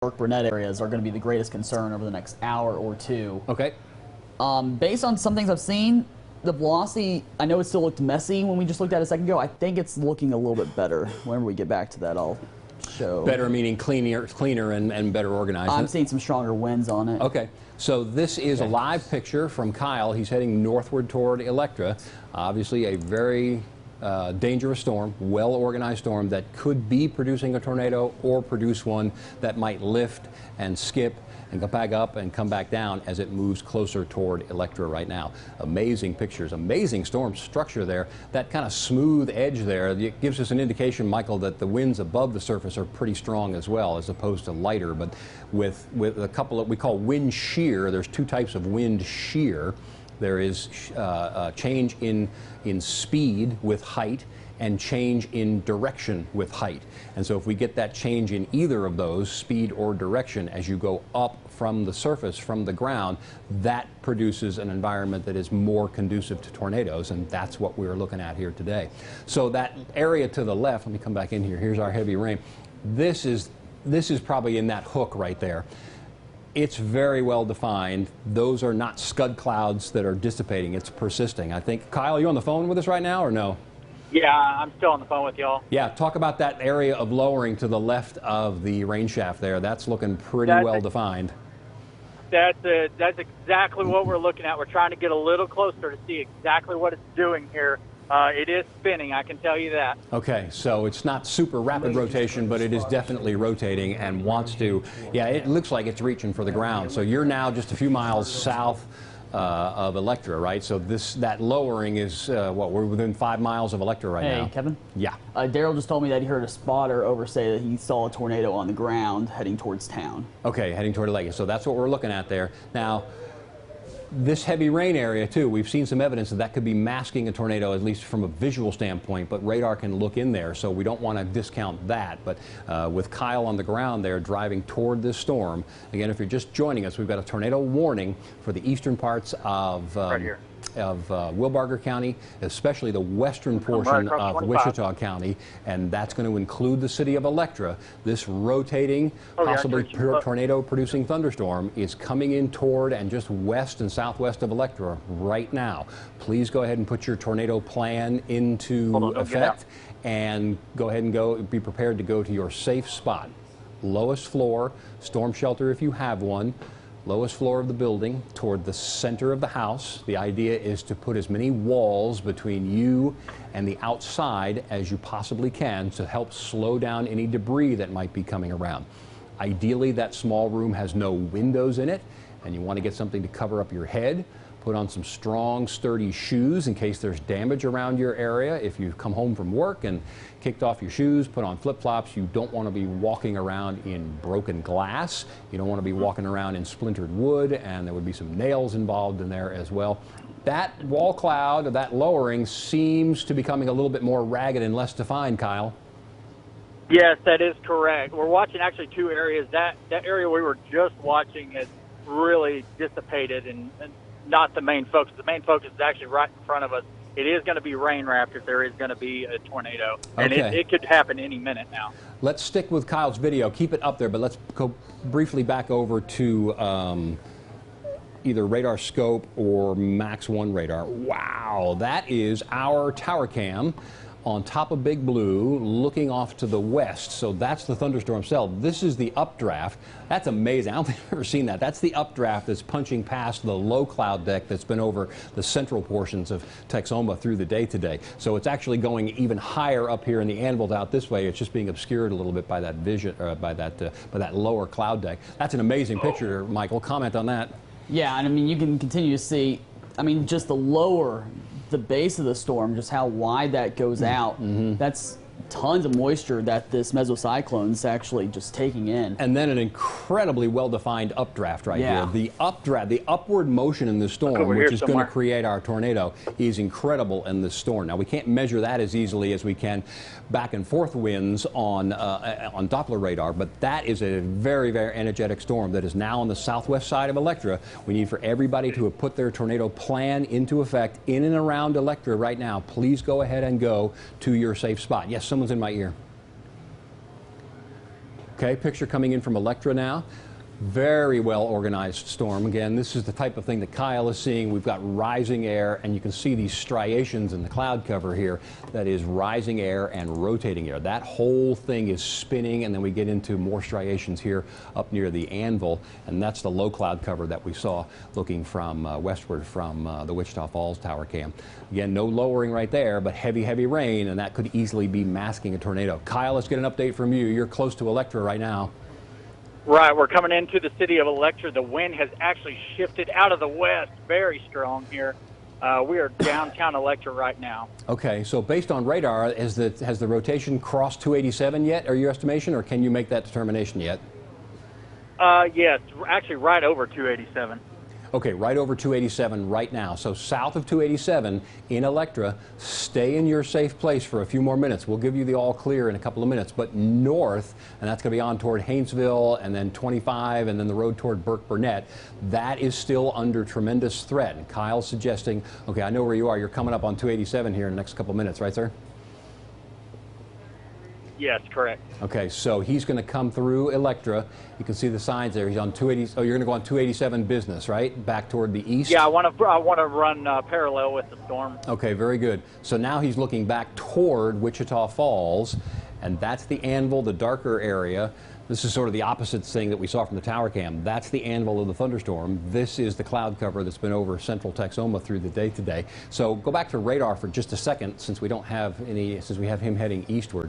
Burnett areas are going to be the greatest concern over the next hour or two. Okay. Based on some things I've seen, the velocity, I know it still looked messy when we just looked at it a second ago. I think it's looking a little bit better. Whenever we get back to that, I'll show. Better meaning cleaner and better organized. I'm seeing some stronger winds on it. Okay. So this is a live picture from Kyle. He's heading northward toward Electra. Obviously a very dangerous storm, well-organized storm that could be producing a tornado or produce one that might lift and skip and go back up and come back down as it moves closer toward Electra right now. Amazing pictures, amazing storm structure there. That kind of smooth edge there, it gives us an indication, Michael, that the winds above the surface are pretty strong as well, as opposed to lighter. But with a couple of, we call wind shear, there's two types of wind shear. There is change in speed with height and change in direction with height. And so if we get that change in either of those, speed or direction, as you go up from the surface, from the ground, that produces an environment that is more conducive to tornadoes, and that's what we're looking at here today. So that area to the left, let me come back in here, here's our heavy rain. This is probably in that hook right there. It's very well defined. Those are not scud clouds that are dissipating. It's persisting. I think, Kyle, are you on the phone with us right now or no? Yeah, I'm still on the phone with y'all. Yeah, talk about that area of lowering to the left of the rain shaft there. That's looking pretty well defined. That's exactly what we're looking at. We're trying to get a little closer to see exactly what it's doing here. It is spinning, I can tell you that. Okay, so it's not super rapid rotation, but it is definitely rotating and wants to. Yeah, it looks like it's reaching for the ground. So you're now just a few miles south of Electra, right? So that lowering is, what, we're within 5 miles of Electra right now. Hey, Kevin? Yeah. Daryl just told me that he heard a spotter over say that he saw a tornado on the ground heading towards town. Okay, heading toward Electra. So that's what we're looking at there. Now, this heavy rain area, too, we've seen some evidence that could be masking a tornado, at least from a visual standpoint, but radar can look in there, so we don't want to discount that. But with Kyle on the ground there driving toward this storm, again, if you're just joining us, we've got a tornado warning for the eastern parts of right here. Wilbarger County, especially the western portion of Wichita County, and that's going to include the city of Electra. This rotating, possibly tornado-producing thunderstorm is coming in toward and just west and southwest of Electra right now. Please go ahead and put your tornado plan into effect and go ahead and be prepared to go to your safe spot. Lowest floor, storm shelter if you have one. Lowest floor of the building toward the center of the house. The idea is to put as many walls between you and the outside as you possibly can to help slow down any debris that might be coming around. Ideally, that small room has no windows in it, and you want to get something to cover up your head. Put on some strong, sturdy shoes in case there's damage around your area. If you've come home from work and kicked off your shoes, put on flip-flops. You don't want to be walking around in broken glass. You don't want to be walking around in splintered wood, and there would be some nails involved in there as well. That wall cloud, or that lowering, seems to be becoming a little bit more ragged and less defined, Kyle. Yes, that is correct. We're watching actually two areas. That area we were just watching has really dissipated and not the main focus. The main focus is actually right in front of us. It is going to be rain wrapped if there is going to be a tornado. And it could happen any minute now. Let's stick with Kyle's video. Keep it up there, but let's go briefly back over to either radar scope or Max 1 radar. Wow, that is our tower cam on top of Big Blue looking off to the west. So that's the thunderstorm cell. This is the updraft. That's amazing. I don't think I've ever seen that. That's the updraft that's punching past the low cloud deck that's been over the central portions of Texoma through the day today. So it's actually going even higher up here in the Anvil out this way. It's just being obscured a little bit by that vision, by that lower cloud deck. That's an amazing picture, Michael. Comment on that. Yeah, and I mean, you can continue to see, I mean, just the base of the storm, just how wide that goes out. That's tons of moisture that this mesocyclone is actually just taking in. And then an incredibly well-defined updraft right here. The updraft, the upward motion in this storm, which is going to create our tornado, is incredible in this storm. Now, we can't measure that as easily as we can back and forth winds on Doppler radar, but that is a very, very energetic storm that is now on the southwest side of Electra. We need for everybody to have put their tornado plan into effect in and around Electra right now. Please go ahead and go to your safe spot. Yes, someone's in my ear. Okay, picture coming in from Electra now. Very well organized storm. Again, this is the type of thing that Kyle is seeing. We've got rising air, and you can see these striations in the cloud cover here. That is rising air and rotating air. That whole thing is spinning, and then we get into more striations here up near the Anvil, and that's the low cloud cover that we saw looking from westward from the Wichita Falls tower cam. Again, no lowering right there, but heavy, heavy rain, and that could easily be masking a tornado. Kyle, let's get an update from you. You're close to Electra right now. Right, we're coming into the city of Electra. The wind has actually shifted out of the west, very strong here. We are downtown Electra right now. Okay, so based on radar, has the rotation crossed 287 yet, or your estimation, or can you make that determination yet? Yes, actually right over 287. Okay, right over 287 right now. So south of 287 in Electra, stay in your safe place for a few more minutes. We'll give you the all clear in a couple of minutes. But north, and that's going to be on toward Haynesville and then 25 and then the road toward Burke-Burnett, that is still under tremendous threat. And Kyle's suggesting, okay, I know where you are. You're coming up on 287 here in the next couple of minutes, right, sir? Yes, correct. Okay, so he's going to come through Electra. You can see the signs there. He's on 280. Oh, you're going to go on 287 business, right? Back toward the east? Yeah, I want to run parallel with the storm. Okay, very good. So now he's looking back toward Wichita Falls, and that's the Anvil, the darker area. This is sort of the opposite thing that we saw from the tower cam. That's the Anvil of the thunderstorm. This is the cloud cover that's been over central Texoma through the day today. So go back to radar for just a second, since we don't have any, since we have him heading eastward.